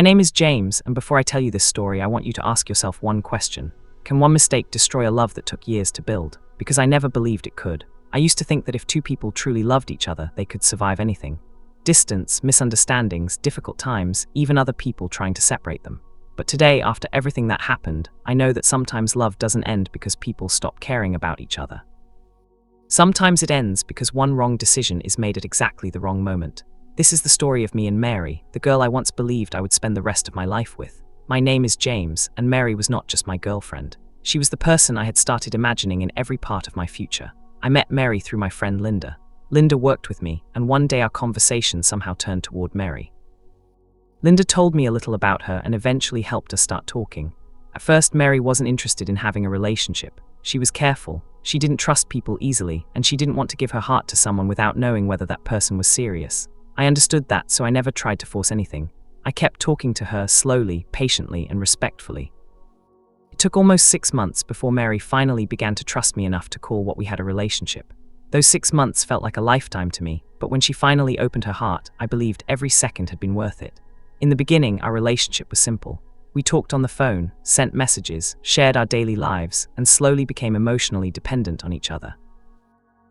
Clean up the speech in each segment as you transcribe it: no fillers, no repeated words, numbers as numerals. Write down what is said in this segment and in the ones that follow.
My name is James, and before I tell you this story, I want you to ask yourself one question. Can one mistake destroy a love that took years to build? Because I never believed it could. I used to think that if two people truly loved each other, they could survive anything. Distance, misunderstandings, difficult times, even other people trying to separate them. But today, after everything that happened, I know that sometimes love doesn't end because people stop caring about each other. Sometimes it ends because one wrong decision is made at exactly the wrong moment. This is the story of me and Mary, the girl I once believed I would spend the rest of my life with. My name is James, and Mary was not just my girlfriend. She was the person I had started imagining in every part of my future. I met Mary through my friend Linda. Linda worked with me, and one day our conversation somehow turned toward Mary. Linda told me a little about her and eventually helped us start talking. At first, Mary wasn't interested in having a relationship. She was careful. She didn't trust people easily, and she didn't want to give her heart to someone without knowing whether that person was serious. I understood that, so I never tried to force anything. I kept talking to her slowly, patiently, and respectfully. It took almost 6 months before Mary finally began to trust me enough to call what we had a relationship. Those 6 months felt like a lifetime to me, but when she finally opened her heart, I believed every second had been worth it. In the beginning, our relationship was simple. We talked on the phone, sent messages, shared our daily lives, and slowly became emotionally dependent on each other.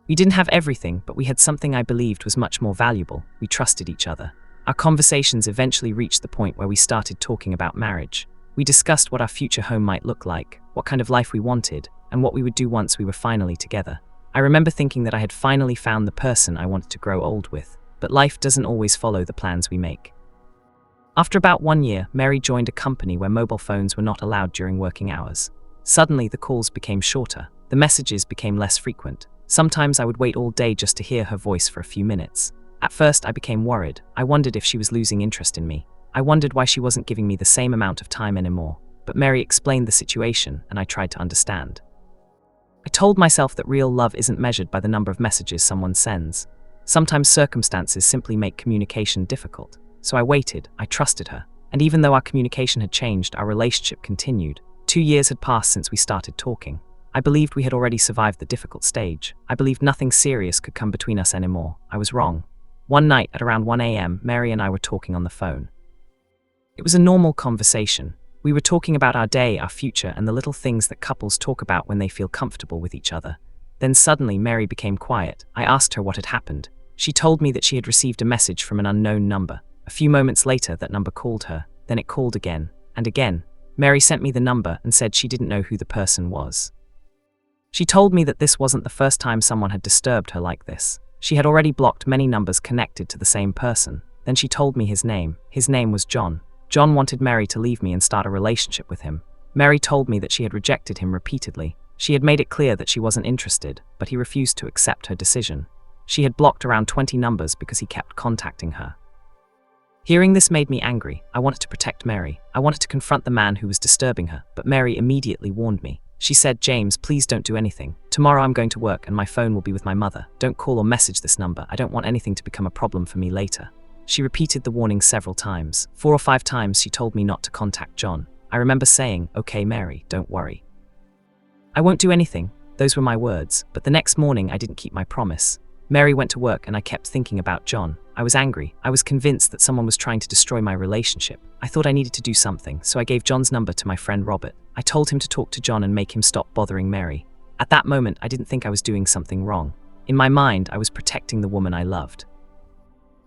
We didn't have everything, but we had something I believed was much more valuable. We trusted each other. Our conversations eventually reached the point where we started talking about marriage. We discussed what our future home might look like, what kind of life we wanted, and what we would do once we were finally together. I remember thinking that I had finally found the person I wanted to grow old with, but life doesn't always follow the plans we make. After about 1 year, Mary joined a company where mobile phones were not allowed during working hours. Suddenly, the calls became shorter. The messages became less frequent. Sometimes I would wait all day just to hear her voice for a few minutes. At first, I became worried. I wondered if she was losing interest in me. I wondered why she wasn't giving me the same amount of time anymore. But Mary explained the situation, and I tried to understand. I told myself that real love isn't measured by the number of messages someone sends. Sometimes circumstances simply make communication difficult. So I waited, I trusted her. And even though our communication had changed, our relationship continued. 2 years had passed since we started talking. I believed we had already survived the difficult stage. I believed nothing serious could come between us anymore. I was wrong. One night at around 1 a.m., Mary and I were talking on the phone. It was a normal conversation. We were talking about our day, our future, and the little things that couples talk about when they feel comfortable with each other. Then suddenly, Mary became quiet. I asked her what had happened. She told me that she had received a message from an unknown number. A few moments later, that number called her. Then it called again and again. Mary sent me the number and said she didn't know who the person was. She told me that this wasn't the first time someone had disturbed her like this. She had already blocked many numbers connected to the same person. Then she told me his name. His name was John. John wanted Mary to leave me and start a relationship with him. Mary told me that she had rejected him repeatedly. She had made it clear that she wasn't interested, but he refused to accept her decision. She had blocked around 20 numbers because he kept contacting her. Hearing this made me angry. I wanted to protect Mary. I wanted to confront the man who was disturbing her, but Mary immediately warned me. She said, "James, please don't do anything. Tomorrow I'm going to work and my phone will be with my mother. Don't call or message this number. I don't want anything to become a problem for me later." She repeated the warning several times. 4 or 5 times she told me not to contact John. I remember saying, "Okay, Mary, don't worry. I won't do anything." Those were my words, but the next morning I didn't keep my promise. Mary went to work and I kept thinking about John. I was angry. I was convinced that someone was trying to destroy my relationship. I thought I needed to do something, so I gave John's number to my friend Robert. I told him to talk to John and make him stop bothering Mary. At that moment, I didn't think I was doing something wrong. In my mind, I was protecting the woman I loved.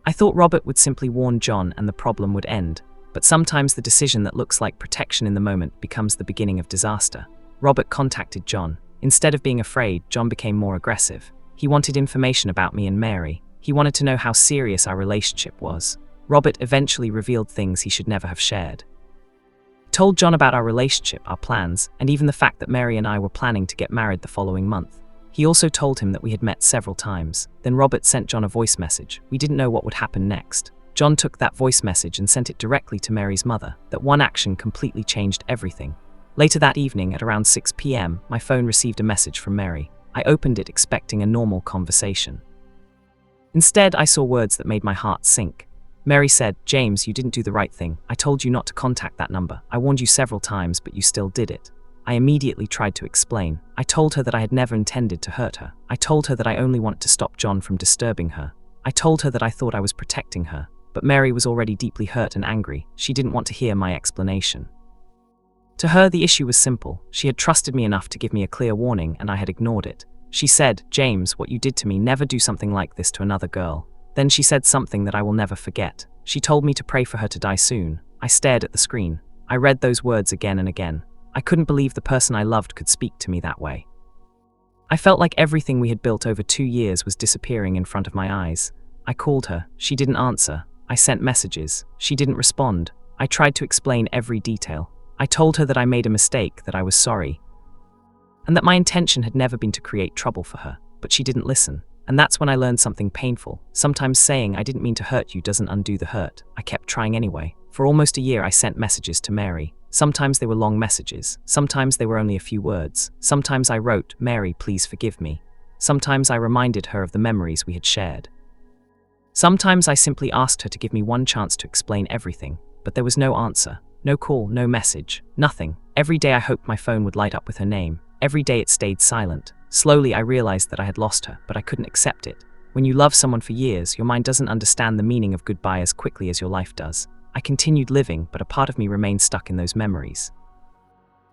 I thought Robert would simply warn John and the problem would end. But sometimes the decision that looks like protection in the moment becomes the beginning of disaster. Robert contacted John. Instead of being afraid, John became more aggressive. He wanted information about me and Mary. He wanted to know how serious our relationship was. Robert eventually revealed things he should never have shared. He told John about our relationship, our plans, and even the fact that Mary and I were planning to get married the following month. He also told him that we had met several times. Then Robert sent John a voice message. We didn't know what would happen next. John took that voice message and sent it directly to Mary's mother. That one action completely changed everything. Later that evening, at around 6 p.m., my phone received a message from Mary. I opened it expecting a normal conversation. Instead, I saw words that made my heart sink. Mary said, "James, you didn't do the right thing. I told you not to contact that number. I warned you several times, but you still did it." I immediately tried to explain. I told her that I had never intended to hurt her. I told her that I only wanted to stop John from disturbing her. I told her that I thought I was protecting her. but Mary was already deeply hurt and angry. She didn't want to hear my explanation. To her, the issue was simple. She had trusted me enough to give me a clear warning, and I had ignored it. She said, "James, what you did to me, never do something like this to another girl." Then she said something that I will never forget. She told me to pray for her to die soon. I stared at the screen. I read those words again and again. I couldn't believe the person I loved could speak to me that way. I felt like everything we had built over 2 years was disappearing in front of my eyes. I called her. She didn't answer. I sent messages. She didn't respond. I tried to explain every detail. I told her that I made a mistake, that I was sorry, and that my intention had never been to create trouble for her, but she didn't listen. And that's when I learned something painful. Sometimes saying "I didn't mean to hurt you" doesn't undo the hurt. I kept trying anyway. For almost a year I sent messages to Mary. Sometimes they were long messages. Sometimes they were only a few words. Sometimes I wrote, "Mary, please forgive me." Sometimes I reminded her of the memories we had shared. Sometimes I simply asked her to give me one chance to explain everything, but there was no answer. No call, no message, nothing. Every day I hoped my phone would light up with her name. Every day it stayed silent. Slowly I realized that I had lost her, but I couldn't accept it. When you love someone for years, your mind doesn't understand the meaning of goodbye as quickly as your life does. I continued living, but a part of me remained stuck in those memories.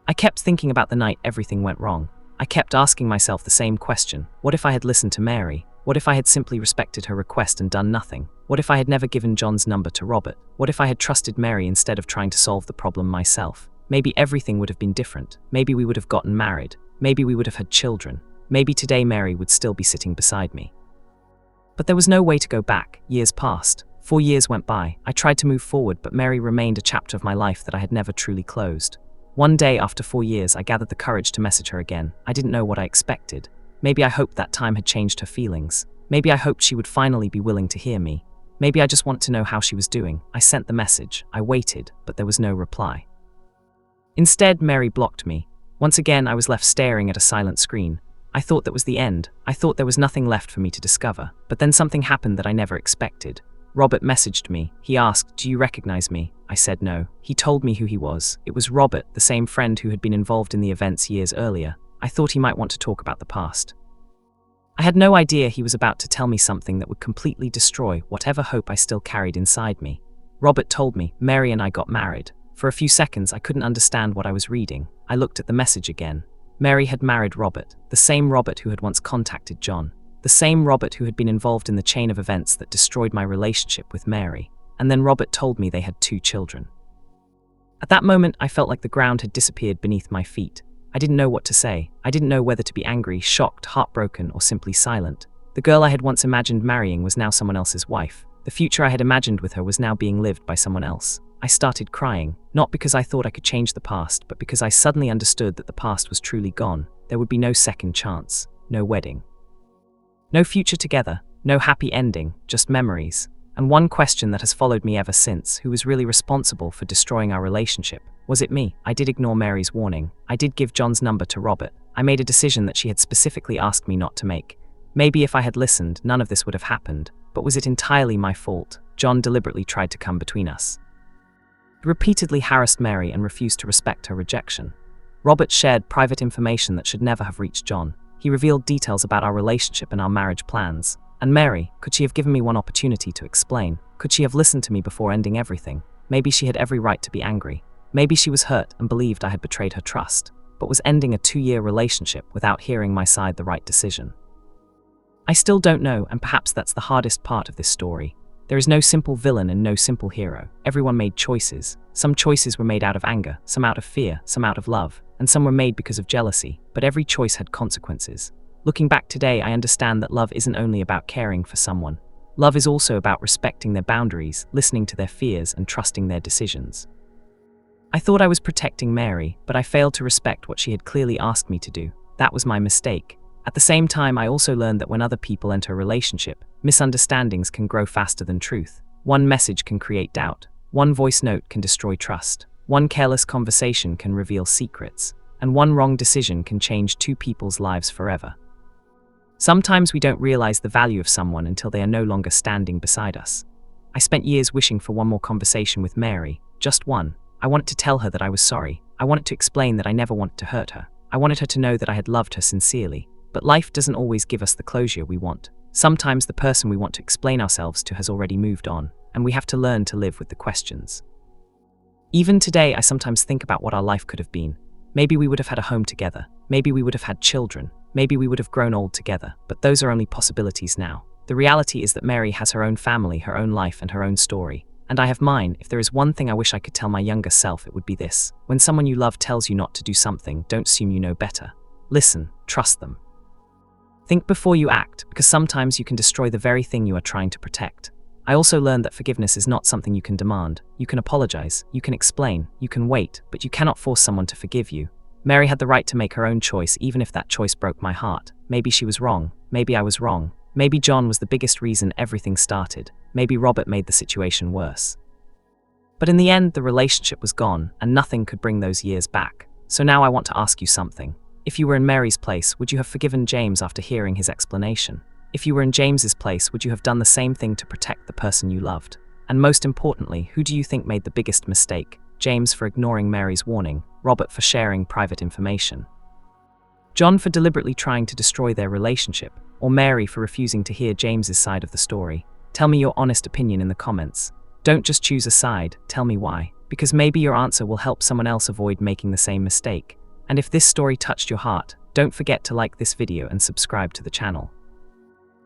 I kept thinking about the night everything went wrong. I kept asking myself the same question. What if I had listened to Mary? What if I had simply respected her request and done nothing? What if I had never given John's number to Robert? What if I had trusted Mary instead of trying to solve the problem myself? Maybe everything would have been different. Maybe we would have gotten married. Maybe we would have had children. Maybe today Mary would still be sitting beside me. But there was no way to go back. Years passed. 4 years went by. I tried to move forward, but Mary remained a chapter of my life that I had never truly closed. One day after 4 years, I gathered the courage to message her again. I didn't know what I expected. Maybe I hoped that time had changed her feelings. Maybe I hoped she would finally be willing to hear me. Maybe I just wanted to know how she was doing. I sent the message. I waited, but there was no reply. Instead, Mary blocked me. Once again, I was left staring at a silent screen. I thought that was the end. I thought there was nothing left for me to discover. But then something happened that I never expected. Robert messaged me. He asked, "Do you recognize me?" I said no. He told me who he was. It was Robert, the same friend who had been involved in the events years earlier. I thought he might want to talk about the past. I had no idea he was about to tell me something that would completely destroy whatever hope I still carried inside me. Robert told me, "Mary and I got married." For a few seconds, I couldn't understand what I was reading. I looked at the message again. Mary had married Robert, the same Robert who had once contacted John, the same Robert who had been involved in the chain of events that destroyed my relationship with Mary. And then Robert told me they had 2 children. At that moment, I felt like the ground had disappeared beneath my feet. I didn't know what to say. I didn't know whether to be angry, shocked, heartbroken, or simply silent. The girl I had once imagined marrying was now someone else's wife. The future I had imagined with her was now being lived by someone else. I started crying, not because I thought I could change the past, but because I suddenly understood that the past was truly gone. There would be no second chance, no wedding, no future together, no happy ending, just memories. And one question that has followed me ever since: who was really responsible for destroying our relationship? Was it me? I did ignore Mary's warning. I did give John's number to Robert. I made a decision that she had specifically asked me not to make. Maybe if I had listened, none of this would have happened. But was it entirely my fault? John deliberately tried to come between us. He repeatedly harassed Mary and refused to respect her rejection. Robert shared private information that should never have reached John. He revealed details about our relationship and our marriage plans. And Mary, could she have given me one opportunity to explain? Could she have listened to me before ending everything? Maybe she had every right to be angry. Maybe she was hurt and believed I had betrayed her trust, but was ending a 2-year relationship without hearing my side the right decision. I still don't know, and perhaps that's the hardest part of this story. There is no simple villain and no simple hero. Everyone made choices. Some choices were made out of anger, some out of fear, some out of love, and some were made because of jealousy, but every choice had consequences. Looking back today, I understand that love isn't only about caring for someone. Love is also about respecting their boundaries, listening to their fears, and trusting their decisions. I thought I was protecting Mary, but I failed to respect what she had clearly asked me to do. That was my mistake. At the same time, I also learned that when other people enter a relationship, misunderstandings can grow faster than truth. One message can create doubt. One voice note can destroy trust. One careless conversation can reveal secrets. And one wrong decision can change 2 people's lives forever. Sometimes we don't realize the value of someone until they are no longer standing beside us. I spent years wishing for one more conversation with Mary, just one. I wanted to tell her that I was sorry. I wanted to explain that I never wanted to hurt her. I wanted her to know that I had loved her sincerely. But life doesn't always give us the closure we want. Sometimes the person we want to explain ourselves to has already moved on. and we have to learn to live with the questions. Even today, I sometimes think about what our life could have been. Maybe we would have had a home together. Maybe we would have had children. Maybe we would have grown old together. But those are only possibilities now. The reality is that Mary has her own family, her own life, and her own story. And I have mine. If there is one thing I wish I could tell my younger self, it would be this. When someone you love tells you not to do something, don't assume you know better. Listen, trust them. Think before you act, because sometimes you can destroy the very thing you are trying to protect. I also learned that forgiveness is not something you can demand. You can apologize, you can explain, you can wait, but you cannot force someone to forgive you. Mary had the right to make her own choice, even if that choice broke my heart. Maybe she was wrong. Maybe I was wrong. Maybe John was the biggest reason everything started. Maybe Robert made the situation worse. But in the end, the relationship was gone, and nothing could bring those years back. So now I want to ask you something. If you were in Mary's place, would you have forgiven James after hearing his explanation? If you were in James's place, would you have done the same thing to protect the person you loved? And most importantly, who do you think made the biggest mistake? James for ignoring Mary's warning, Robert for sharing private information, John for deliberately trying to destroy their relationship, or Mary for refusing to hear James's side of the story? Tell me your honest opinion in the comments. Don't just choose a side, tell me why, because maybe your answer will help someone else avoid making the same mistake. And if this story touched your heart, don't forget to like this video and subscribe to the channel.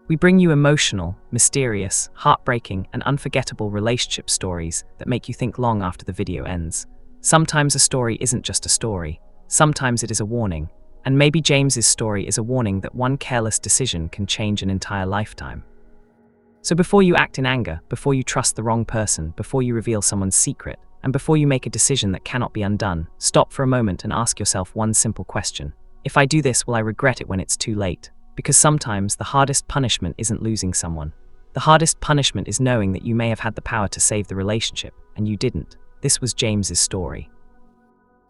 We bring you emotional, mysterious, heartbreaking, and unforgettable relationship stories that make you think long after the video ends. Sometimes a story isn't just a story. Sometimes it is a warning. And maybe James's story is a warning that one careless decision can change an entire lifetime. So before you act in anger, before you trust the wrong person, before you reveal someone's secret, and before you make a decision that cannot be undone, stop for a moment and ask yourself one simple question. If I do this, will I regret it when it's too late? Because sometimes the hardest punishment isn't losing someone. The hardest punishment is knowing that you may have had the power to save the relationship, and you didn't. This was James's story.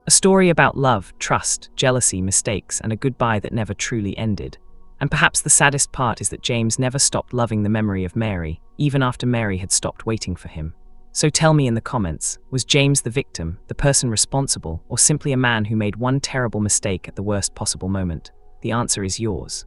A story about love, trust, jealousy, mistakes, and a goodbye that never truly ended. And perhaps the saddest part is that James never stopped loving the memory of Mary, even after Mary had stopped waiting for him. So tell me in the comments, was James the victim, the person responsible, or simply a man who made one terrible mistake at the worst possible moment? The answer is yours.